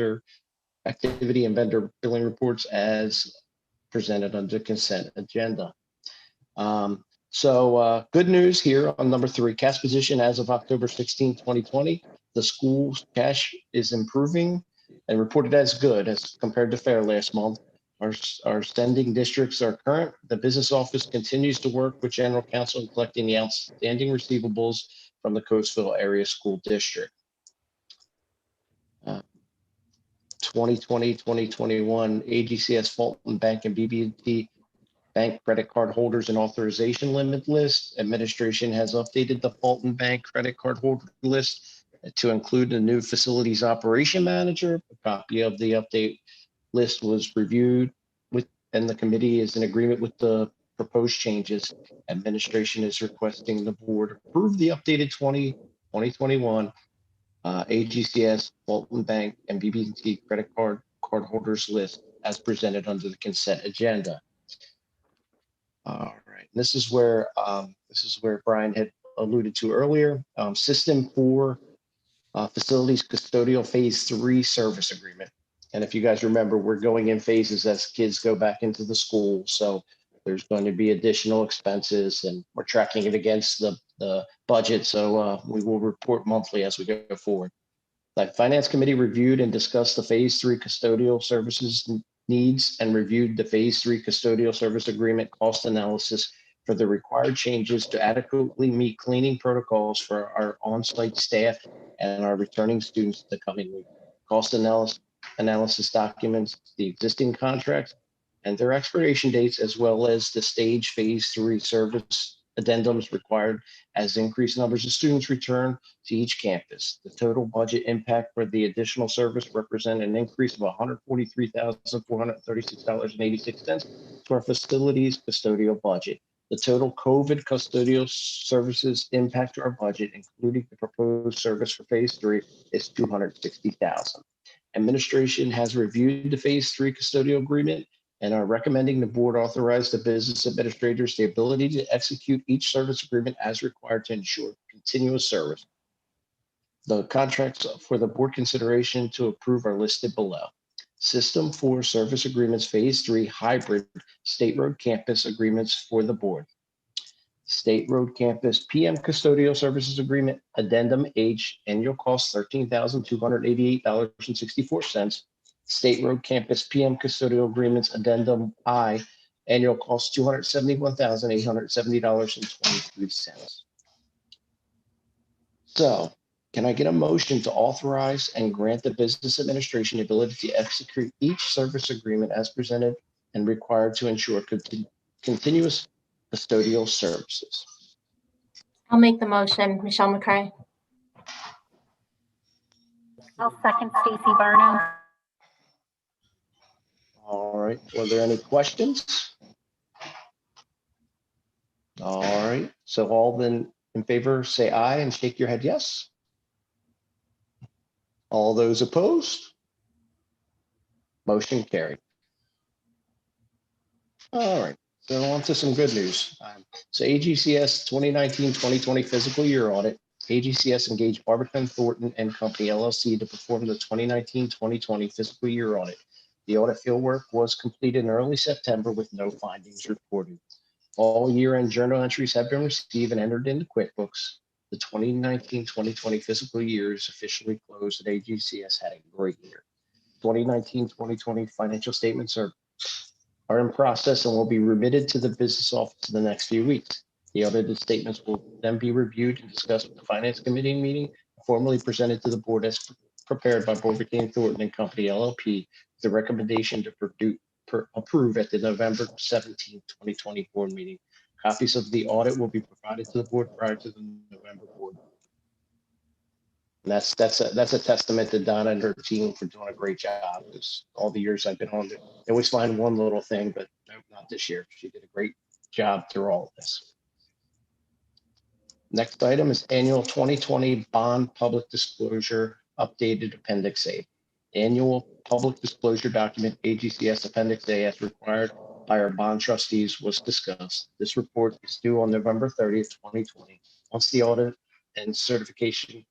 vendor billing reports as presented under consent agenda. So good news here on number 3, cash position as of October 16, 2020. The school's cash is improving and reported as good as compared to fair last month. Our sending districts are current. The business office continues to work with general counsel in collecting the outstanding receivables from the Coatesville Area School District. 2020-2021 AGCS Fulton Bank and BB&T Bank credit card holders and authorization limit list. Administration has updated the Fulton Bank credit card holder list to include a new facilities operation manager. A copy of the update list was reviewed and the committee is in agreement with the proposed changes. Administration is requesting the board approve the updated 2021 AGCS Fulton Bank and BB&T credit card holders list as presented under the consent agenda. All right, this is where Brian had alluded to earlier. System 4 facilities custodial phase 3 service agreement. And if you guys remember, we're going in phases as kids go back into the school. So there's going to be additional expenses and we're tracking it against the budget. So we will report monthly as we go forward. The Finance Committee reviewed and discussed the phase 3 custodial services needs and reviewed the phase 3 custodial service agreement cost analysis for the required changes to adequately meet cleaning protocols for our on-site staff and our returning students the coming week. Cost analysis documents the existing contracts and their expiration dates, as well as the stage phase 3 service addendums required as increased numbers of students return to each campus. The total budget impact for the additional service represent an increase of $143,436.86 to our facilities custodial budget. The total COVID custodial services impact to our budget, including the proposed service for phase 3, is $260,000. Administration has reviewed the phase 3 custodial agreement and are recommending the board authorize the business administrators the ability to execute each service agreement as required to ensure continuous service. The contracts for the board consideration to approve are listed below. System 4 service agreements, phase 3 hybrid State Road campus agreements for the board. State Road campus PM custodial services agreement, addendum H, annual cost $13,288.64. State Road campus PM custodial agreements, addendum I, annual cost $271,870.23. So can I get a motion to authorize and grant the business administration the ability to execute each service agreement as presented and required to ensure continuous custodial services? I'll make the motion. Michelle McCray. I'll second Stacy Barnum. All right, were there any questions? All right, so all in favor, say aye and shake your head yes. All those opposed? Motion carried. All right, so on to some good news. So AGCS 2019-2020 fiscal year audit. AGCS engaged Barberton Thornton and Company LLC to perform the 2019-2020 fiscal year audit. The audit fieldwork was completed in early September with no findings reported. All year-end journal entries have been received and entered into QuickBooks. The 2019-2020 fiscal year is officially closed, and AGCS had a great year. 2019-2020 financial statements are in process and will be remitted to the business office in the next few weeks. The audited statements will then be reviewed and discussed with the Finance Committee meeting, formally presented to the board as prepared by Barbicane Thornton and Company LLP, the recommendation to approve at the November 17, 2020 board meeting. Copies of the audit will be provided to the board prior to the November board. And that's a testament to Donna and her team for doing a great job. Because all the years I've been on, they always find one little thing, but no, not this year. She did a great job through all of this. Next item is annual 2020 bond public disclosure updated Appendix A. Annual public disclosure document AGCS Appendix A as required by our bond trustees was discussed. This report is due on November 30th, 2020. Once the audit and certification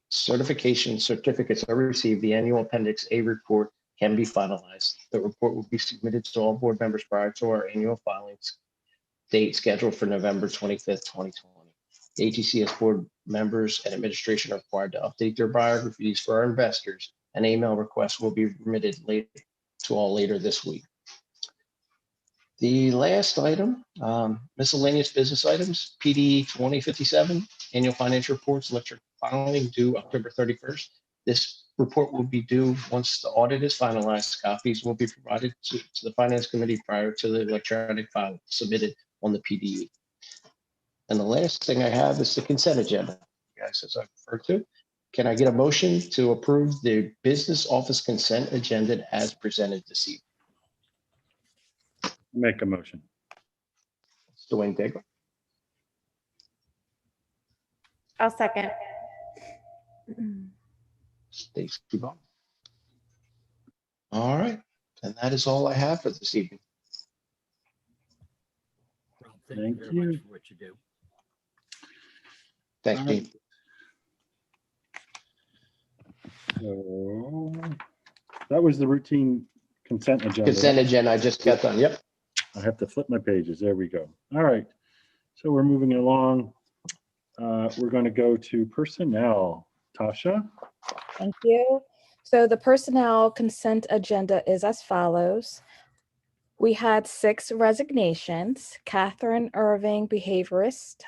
certificates are received, the annual Appendix A report can be finalized. The report will be submitted to all board members prior to our annual filings date scheduled for November 25th, 2020. AGCS board members and administration are required to update their biographies for our investors, and email requests will be remitted later this week. The last item, miscellaneous business items, PD 2057, annual financial reports, electric filing due October 31st. This report will be due once the audit is finalized. Copies will be provided to the Finance Committee prior to the electronic file submitted on the PDE. And the last thing I have is the consent agenda. Guys, as I referred to, can I get a motion to approve the business office consent agenda as presented this evening? Make a motion. Dwayne Degler. I'll second. Stacy Ball. All right, and that is all I have for this evening. Rob, thank you very much for what you do. Thanks, Dean. So that was the routine consent agenda. Consent agenda, I just got done. Yep. I have to flip my pages. There we go. All right. So we're moving along. We're going to go to personnel. Tasha? Thank you. So the personnel consent agenda is as follows. We had 6 resignations. Catherine Irving, behaviorist,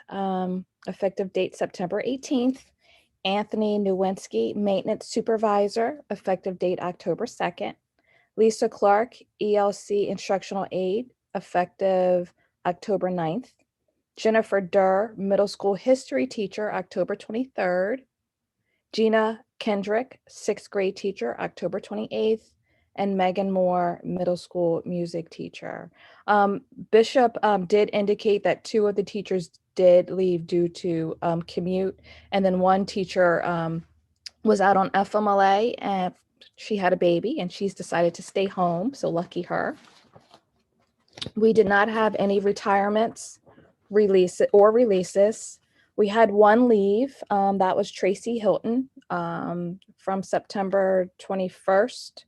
effective date September 18th. Anthony Nowinski, maintenance supervisor, effective date October 2nd. Lisa Clark, ELC instructional aide, effective October 9th. Jennifer Durr, middle school history teacher, October 23rd. Gina Kendrick, 6th grade teacher, October 28th. And Megan Moore, middle school music teacher. Bishop did indicate that 2 of the teachers did leave due to commute, and then 1 teacher was out on FMLA and she had a baby and she's decided to stay home, so lucky her. We did not have any retirements, releases. We had 1 leave, that was Tracy Hilton from September 21st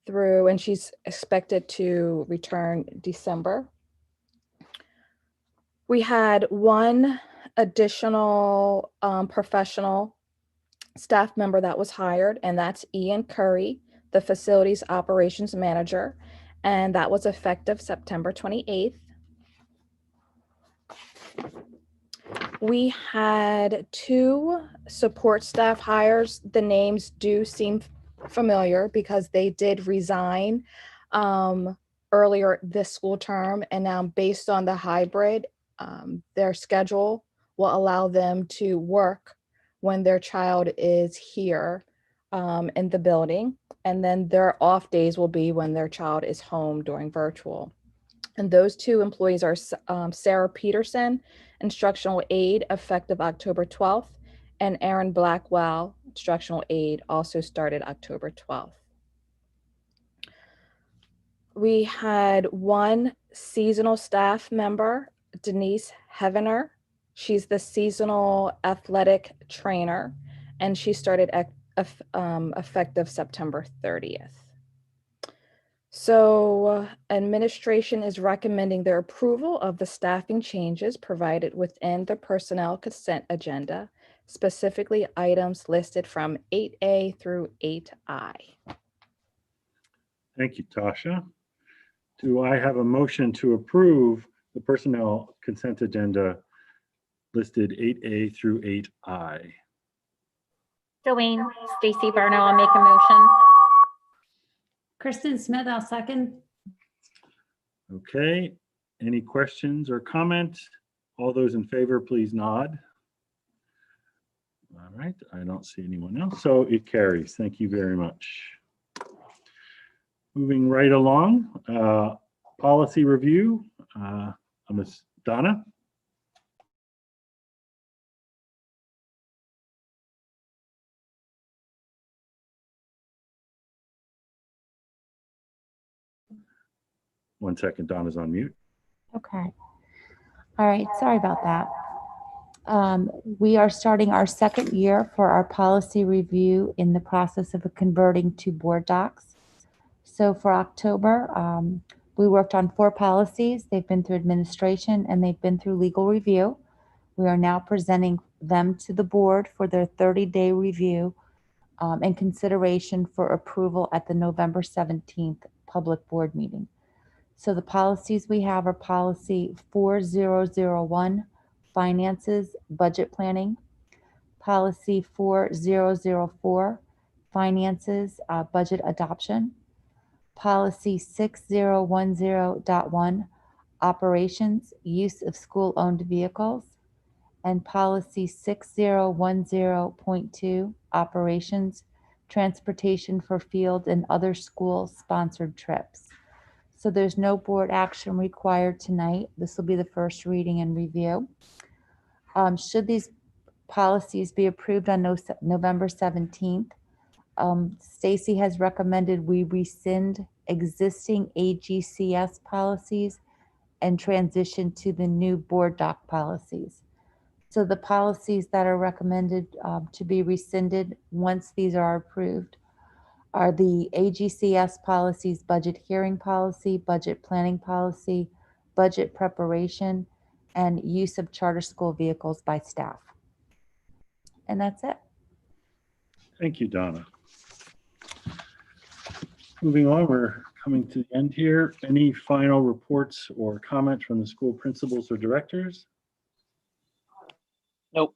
through, and she's expected to return December. We had 1 additional professional staff member that was hired, and that's Ian Curry, the facilities operations manager, and that was effective September 28th. We had 2 support staff hires. The names do seem familiar because they did resign earlier this school term, and now based on the hybrid, their schedule will allow them to work when their child is here in the building, and then their off days will be when their child is home during virtual. And those 2 employees are Sarah Peterson, instructional aide, effective October 12th, and Aaron Blackwell, instructional aide, also started October 12th. We had 1 seasonal staff member, Denise Heavener. She's the seasonal athletic trainer, and she started effective September 30th. So administration is recommending their approval of the staffing changes provided within the personnel consent agenda, specifically items listed from 8A through 8I. Thank you, Tasha. Do I have a motion to approve the personnel consent agenda listed 8A through 8I? Joanne, Stacy Barno, I'll make a motion. Kristen Smith, I'll second. Okay, any questions or comments? All those in favor, please nod. All right, I don't see anyone else, so it carries. Thank you very much. Moving right along, policy review. Ms. Donna. One second, Donna's on mute. Okay. All right. Sorry about that. We are starting our second year for our policy review in the process of converting to board docs. So for October, we worked on 4 policies. They've been through administration and they've been through legal review. We are now presenting them to the board for their 30-day review and consideration for approval at the November 17th public board meeting. So the policies we have are policy 4001, finances, budget planning, policy 4004, finances, budget adoption, policy 6010.1, operations, use of school-owned vehicles, and policy 6010.2, operations, transportation for field and other school-sponsored trips. So there's no board action required tonight. This will be the first reading and review. Should these policies be approved on November 17th, Stacy has recommended we rescind existing AGCS policies and transition to the new board doc policies. So the policies that are recommended to be rescinded once these are approved are the AGCS policies, budget hearing policy, budget planning policy, budget preparation, and use of charter school vehicles by staff. And that's it. Thank you, Donna. Moving on, we're coming to the end here. Any final reports or comments from the school principals or directors? Nope.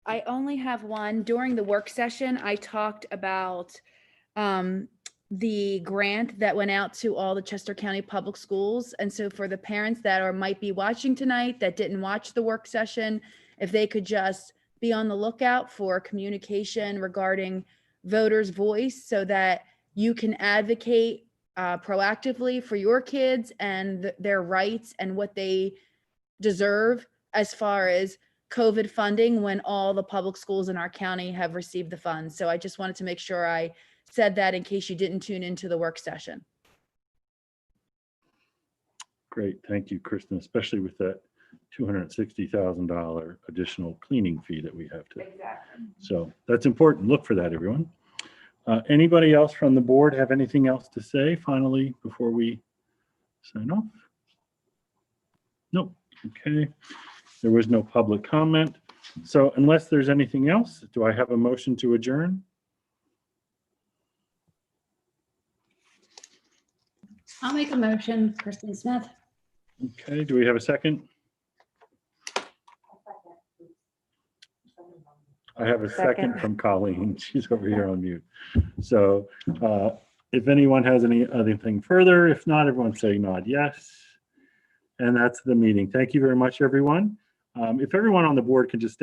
I only have one. During the work session, I talked about the grant that went out to all the Chester County Public Schools. And so for the parents that might be watching tonight that didn't watch the work session, if they could just be on the lookout for communication regarding voters' voice so that you can advocate proactively for your kids and their rights and what they deserve as far as COVID funding when all the public schools in our county have received the funds. So I just wanted to make sure I said that in case you didn't tune into the work session. Great, thank you, Kristen, especially with that $260,000 additional cleaning fee that we have to. Exactly. So that's important. Look for that, everyone. Anybody else from the board have anything else to say finally before we sign off? Nope. Okay. There was no public comment. So unless there's anything else, do I have a motion to adjourn? I'll make a motion, Kristen Smith. Okay, do we have a second? I have a second from Colleen. She's over here on mute. So if anyone has anything further, if not, everyone say nod yes. And that's the meeting. Thank you very much, everyone. If everyone on the board can just stay